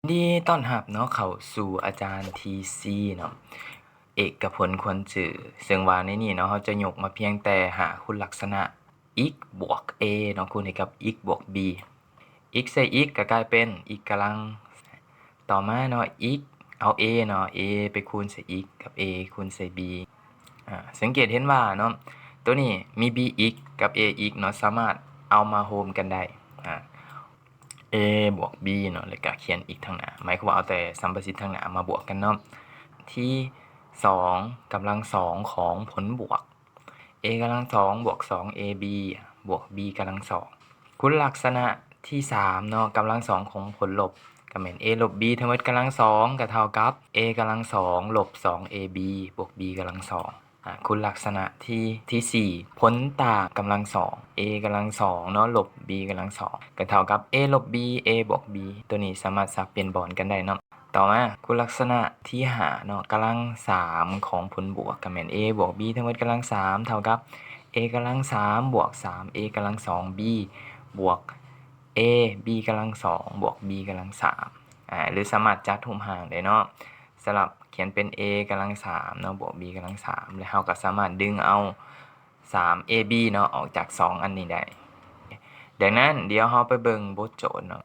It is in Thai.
ยินดีต้อนรับเนาะเข้าสู่อาจารย์ TC เนาะเอกพลควรจือซึ่งว่าในนี้เนาะเราจะยกมาเพียงแต่หาคุณลักษณะ x บวก a เนาะคูณให้กับ x บวก b x ใส่ x ก็กลายเป็น x กำลังต่อมาเนาะ x เอา a เนาะ a ไปคูณใส่ x กับ a คูณใส่ b สังเกตเห็นว่าเนาะตัวนี้มี bx กับ ax เนาะสามารถเอามาโฮมกันได้a บวก b เนาะแล้วก็เขียนอีกทางหน้าหมายความว่าเอาแต่สัมประสิทธิ์ทางหน้ามาบวกกันเนาะที่2กำลัง2ของผลบวก a กำลัง2บวก 2ab บวก b กำลัง2คุณลักษณะที่3เนาะกำลัง2ของผลลบก็แม่น a ลบ b ทั้งหมดกำลัง2ก็เท่ากับ a กำลัง2ลบ 2ab บวก b กำลัง2คุณลักษณะที่4ผลต่างกำลัง2 a กำลัง2เนาะลบ b กำลัง2ก็เท่ากับ a ลบ b a บวก b ตัวนี้สามารถสับเปลี่ยนบอนกันได้เนาะต่อมาคุณลักษณะที่5เนาะกำลัง3ของผลบวกก็แม่น a บวก b ทั้งหมดกำลัง3เท่ากับ a กำลัง3บวก3 a กำลัง2 b บวก a b กำลัง2บวก b กำลัง3หรือสามารถจัดทุมห่างได้เนาะสลับเขียนเป็น a กำลัง3เนาะบวก b กำลัง3แล้วเราก็สามารถดึงเอา 3ab เนาะออกจาก2อันนี้ได้ดังนั้นเดี๋ยวเราไปเบิ่งบทโจทย์เนาะ